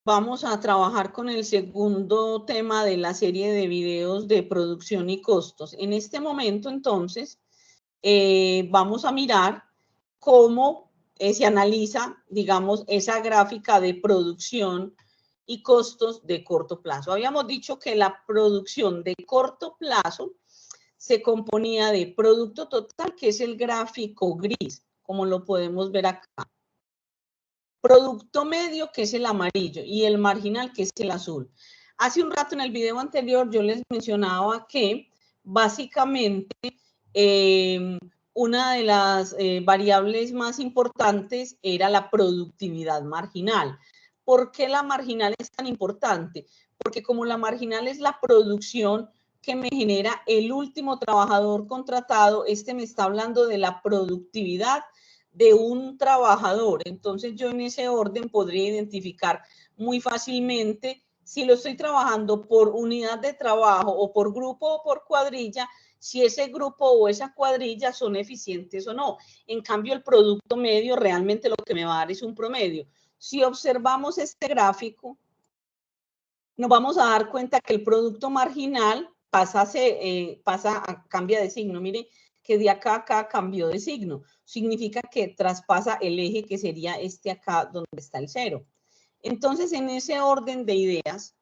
Vamos a trabajar con el segundo tema de la serie de videos de producción y costos. En este momento, entonces, vamos a mirar cómo se analiza, digamos, esa gráfica de producción y costos de corto plazo. Habíamos dicho que la producción de corto plazo se componía de producto total, que es el gráfico gris, como lo podemos ver acá. Producto medio, que es el amarillo, y el marginal, que es el azul. Hace un rato en el video anterior yo les mencionaba que básicamente una de las variables más importantes era la productividad marginal. ¿Por qué la marginal es tan importante? Porque como la marginal es la producción que me genera el último trabajador contratado, me está hablando de la productividad de un trabajador. Entonces yo en ese orden podría identificar muy fácilmente si lo estoy trabajando por unidad de trabajo o por grupo o por cuadrilla, si ese grupo o esa cuadrilla son eficientes o no. En cambio, el producto medio realmente lo que me va a dar es un promedio. Si observamos este gráfico, nos vamos a dar cuenta que el producto marginal cambia de signo. Mire que de acá a acá cambió de signo. Significa que traspasa el eje que sería acá donde está el 0. Entonces, en ese orden de ideas,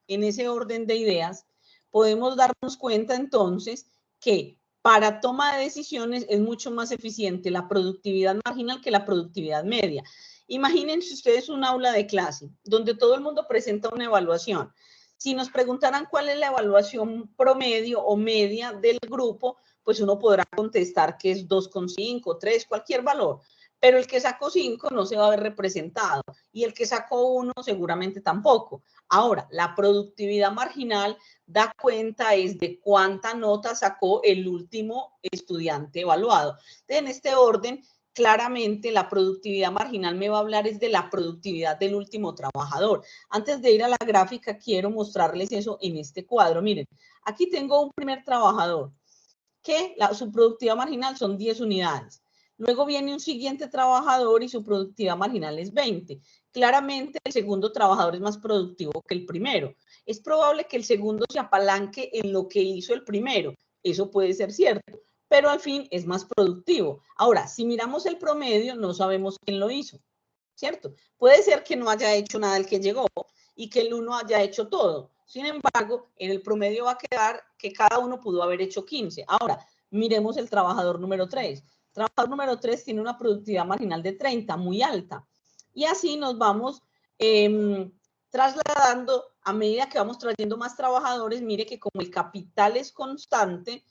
podemos darnos cuenta entonces que para toma de decisiones es mucho más eficiente la productividad marginal que la productividad media. Imagínense ustedes un aula de clase donde todo el mundo presenta una evaluación. Si nos preguntaran cuál es la evaluación promedio o media del grupo, pues uno podrá contestar que es 2,5, 3, cualquier valor. Pero el que sacó 5 no se va a ver representado y el que sacó 1 seguramente tampoco. Ahora, la productividad marginal da cuenta es de cuánta nota sacó el último estudiante evaluado. Entonces, en este orden, claramente la productividad marginal me va a hablar es de la productividad del último trabajador. Antes de ir a la gráfica, quiero mostrarles eso en este cuadro. Miren, aquí tengo un primer trabajador que su productividad marginal son 10 unidades. Luego viene un siguiente trabajador y su productividad marginal es 20. Claramente el segundo trabajador es más productivo que el primero. Es probable que el segundo se apalanque en lo que hizo el primero. Eso puede ser cierto, pero al fin es más productivo. Ahora, si miramos el promedio, no sabemos quién lo hizo, ¿cierto? Puede ser que no haya hecho nada el que llegó y que el uno haya hecho todo. Sin embargo, en el promedio va a quedar que cada uno pudo haber hecho 15. Ahora, miremos el trabajador número 3. El trabajador número 3 tiene una productividad marginal de 30, muy alta. Y así nos vamos trasladando a medida que vamos trayendo más trabajadores. Mire que como el capital es constante,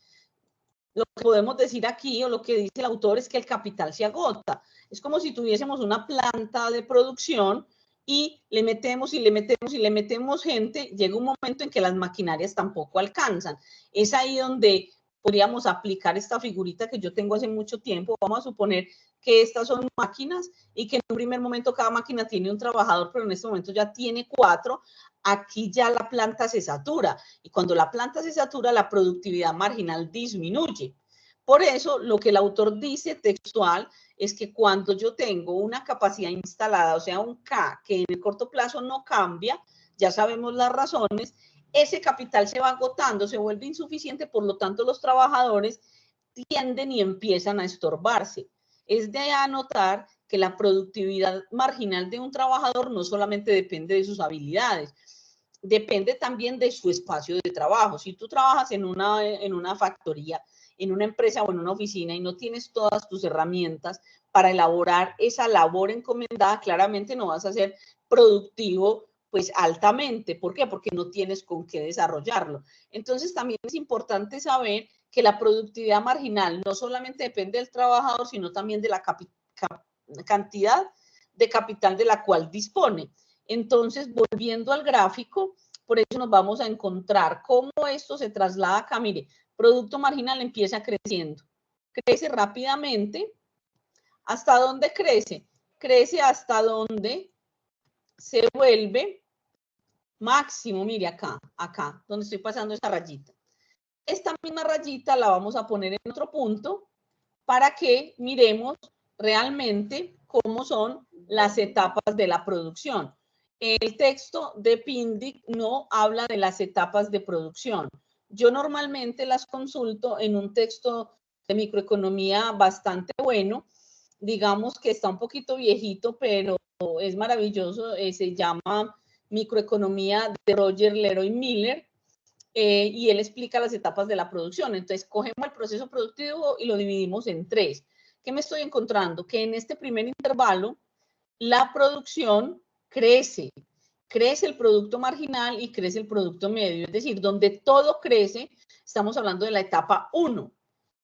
lo que podemos decir aquí, o lo que dice el autor, es que el capital se agota. Es como si tuviésemos una planta de producción y le metemos y le metemos y le metemos gente, llega un momento en que las maquinarias tampoco alcanzan. Es ahí donde podríamos aplicar esta figurita que yo tengo hace mucho tiempo. Vamos a suponer que estas son máquinas y que en un primer momento cada máquina tiene un trabajador, pero en este momento ya tiene 4. Aquí ya la planta se satura y cuando la planta se satura, la productividad marginal disminuye. Por eso, lo que el autor dice textual es que cuando yo tengo una capacidad instalada, o sea, un K, que en el corto plazo no cambia, ya sabemos las razones, ese capital se va agotando, se vuelve insuficiente, por lo tanto los trabajadores tienden y empiezan a estorbarse. Es de anotar que la productividad marginal de un trabajador no solamente depende de sus habilidades, depende también de su espacio de trabajo. Si tú trabajas en una factoría, en una empresa o en una oficina y no tienes todas tus herramientas para elaborar esa labor encomendada, claramente no vas a ser productivo pues altamente. ¿Por qué? Porque no tienes con qué desarrollarlo. Entonces también es importante saber que la productividad marginal no solamente depende del trabajador, sino también de la cantidad de capital de la cual dispone. Entonces, volviendo al gráfico, por eso nos vamos a encontrar cómo esto se traslada acá. Mire, producto marginal empieza creciendo. Crece rápidamente. ¿Hasta dónde crece? Crece hasta donde se vuelve máximo. Mire acá, donde estoy pasando esta rayita. Esta misma rayita la vamos a poner en otro punto para que miremos realmente cómo son las etapas de la producción. el texto de PINDIC no habla de las etapas de producción. Yo normalmente las consulto en un texto de microeconomía bastante bueno, digamos que está un poquito viejito, pero es maravilloso, se llama Microeconomía de Roger Leroy Miller, y él explica las etapas de la producción. Entonces, cogemos el proceso productivo y lo dividimos en 3. ¿Qué me estoy encontrando? Que en este primer intervalo, la producción crece el producto marginal y crece el producto medio, es decir, donde todo crece, estamos hablando de la etapa 1,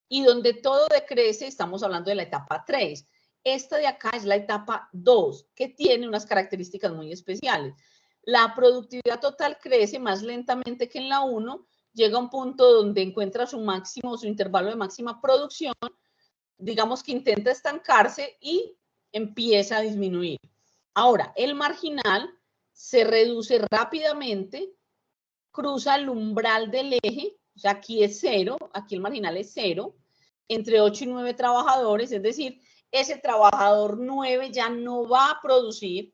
y donde todo decrece, estamos hablando de la etapa 3. Esta de acá es la etapa 2, que tiene unas características muy especiales. La productividad total crece más lentamente que en la 1, llega a un punto donde encuentra su máximo, su intervalo de máxima producción, digamos que intenta estancarse y empieza a disminuir. Ahora, el marginal se reduce rápidamente, cruza el umbral del eje, o sea, aquí es 0, aquí el marginal es 0, entre 8 y 9 trabajadores, es decir, ese trabajador 9 ya no va a producir,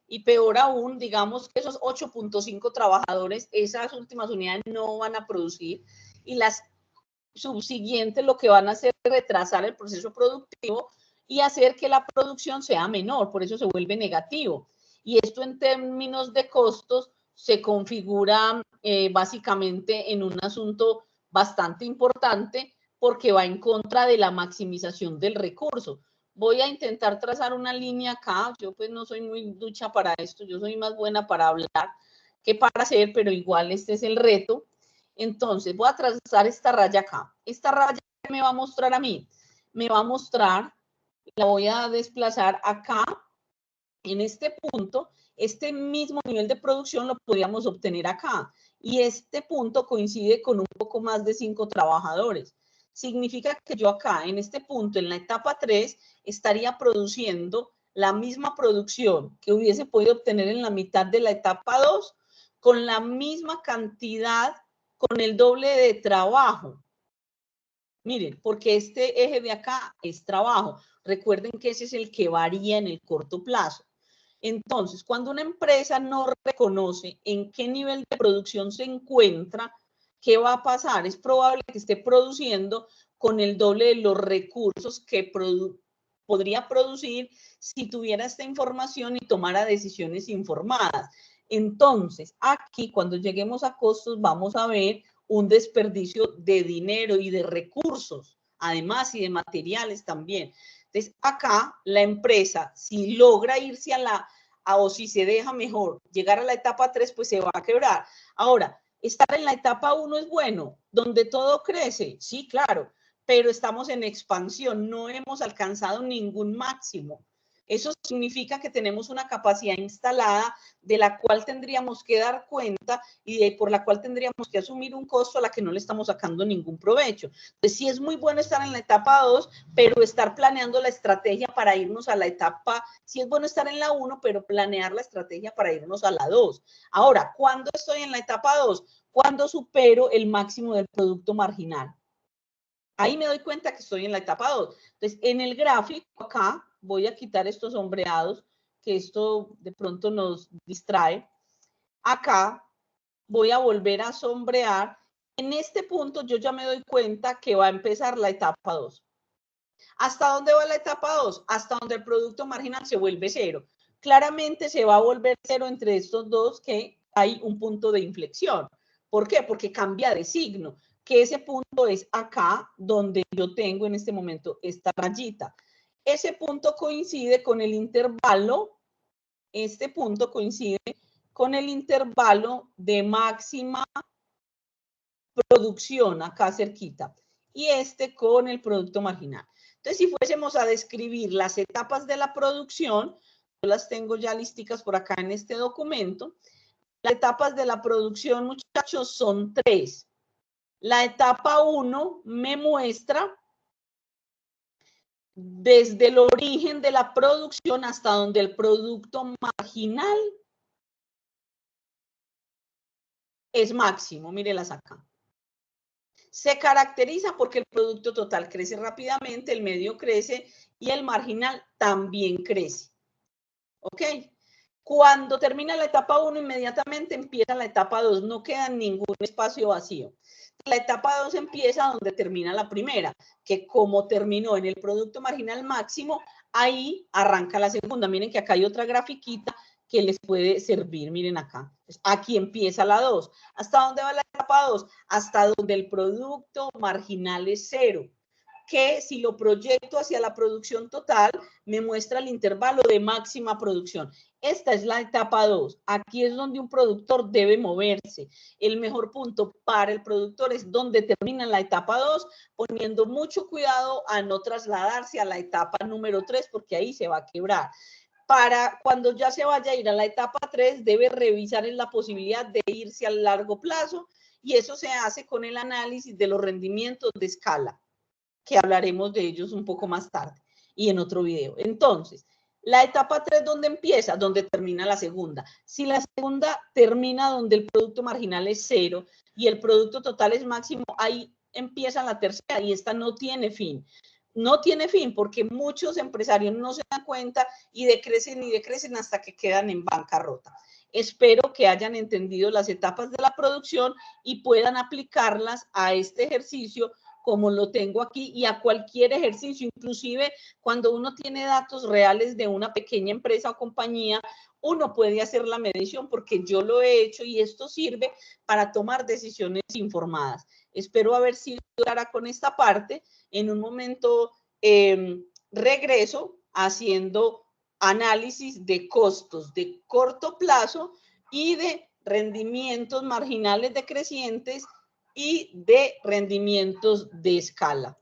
y peor aún, digamos que esos 8.5 trabajadores, esas últimas unidades no van a producir, y las subsiguientes lo que van a hacer es retrasar el proceso productivo y hacer que la producción sea menor, por eso se vuelve negativo. Y esto en términos de costos se configura básicamente en un asunto bastante importante porque va en contra de la maximización del recurso. Voy a intentar trazar una línea acá, yo pues no soy muy ducha para esto, yo soy más buena para hablar que para hacer, pero igual este es el reto. Entonces voy a trazar esta raya acá. Esta raya me va a mostrar a mí, me va a mostrar, la voy a desplazar acá, en este punto, este mismo nivel de producción lo podríamos obtener acá. Y este punto coincide con un poco más de 5 trabajadores. Significa que yo acá, en este punto, en la etapa 3, estaría produciendo la misma producción que hubiese podido obtener en la mitad de la etapa 2, con la misma cantidad, con el doble de trabajo. Miren, porque este eje de acá es trabajo. Recuerden que ese es el que varía en el corto plazo. Entonces, cuando una empresa no reconoce en qué nivel de producción se encuentra, ¿qué va a pasar? Es probable que esté produciendo con el doble de los recursos que podría producir si tuviera esta información y tomara decisiones informadas. Entonces, aquí cuando lleguemos a costos vamos a ver un desperdicio de dinero y de recursos, además, y de materiales también. Entonces, acá la empresa, si logra irse o si se deja mejor llegar a la etapa 3, pues se va a quebrar. Ahora, estar en la etapa 1 es bueno, donde todo crece, sí, claro, pero estamos en expansión, no hemos alcanzado ningún máximo. Eso significa que tenemos una capacidad instalada de la cual tendríamos que dar cuenta y por la cual tendríamos que asumir un costo a la que no le estamos sacando ningún provecho. Entonces, sí es muy bueno estar en la etapa 2, pero estar planeando la estrategia para irnos a la etapa, sí es bueno estar en la 1, pero planear la estrategia para irnos a la 2. Ahora, ¿cuándo estoy en la etapa 2? Cuando supero el máximo del producto marginal. Ahí me doy cuenta que estoy en la etapa 2. Entonces, en el gráfico acá, voy a quitar estos sombreados, que esto de pronto nos distrae. Acá voy a volver a sombrear. En este punto yo ya me doy cuenta que va a empezar la etapa 2. ¿Hasta dónde va la etapa 2? Hasta donde el producto marginal se vuelve 0. Claramente se va a volver 0 entre estos dos, que hay un punto de inflexión. ¿Por qué? Porque cambia de signo, que ese punto es acá donde yo tengo en este momento esta rayita. Ese punto coincide con el intervalo, este punto coincide con el intervalo de máxima producción acá cerquita y este con el producto marginal. Entonces, si fuésemos a describir las etapas de la producción, yo las tengo ya listicas por acá en este documento. Las etapas de la producción, muchachos, son 3. La etapa 1 me muestra desde el origen de la producción hasta donde el producto marginal es máximo. Mírenlas acá. Se caracteriza porque el producto total crece rápidamente, el medio crece y el marginal también crece. ¿Ok? Cuando termina la etapa 1, inmediatamente empieza la etapa 2, no queda ningún espacio vacío. La etapa 2 empieza donde termina la primera, que como terminó en el producto marginal máximo, ahí arranca la segunda. Miren que acá hay otra grafiquita que les puede servir, miren acá. Aquí empieza la 2. ¿Hasta dónde va la etapa 2? Hasta donde el producto marginal es 0. Que si lo proyecto hacia la producción total, me muestra el intervalo de máxima producción. Esta es la etapa 2. Aquí es donde un productor debe moverse. El mejor punto para el productor es donde termina la etapa 2, poniendo mucho cuidado a no trasladarse a la etapa número 3, porque ahí se va a quebrar. Para cuando ya se vaya a ir a la etapa 3, debe revisar en la posibilidad de irse a largo plazo, y eso se hace con el análisis de los rendimientos de escala, que hablaremos de ellos un poco más tarde y en otro video. Entonces, la etapa 3, ¿dónde empieza? Donde termina la segunda. Si la segunda termina donde el producto marginal es 0 y el producto total es máximo, ahí empieza la tercera, y esta no tiene fin. No tiene fin porque muchos empresarios no se dan cuenta y decrecen y decrecen hasta que quedan en bancarrota. Espero que hayan entendido las etapas de la producción y puedan aplicarlas a este ejercicio como lo tengo aquí, y a cualquier ejercicio, inclusive cuando uno tiene datos reales de una pequeña empresa o compañía, uno puede hacer la medición, porque yo lo he hecho y esto sirve para tomar decisiones informadas. Espero haber sido clara con esta parte. En un momento regreso haciendo análisis de costos de corto plazo y de rendimientos marginales decrecientes y de rendimientos de escala.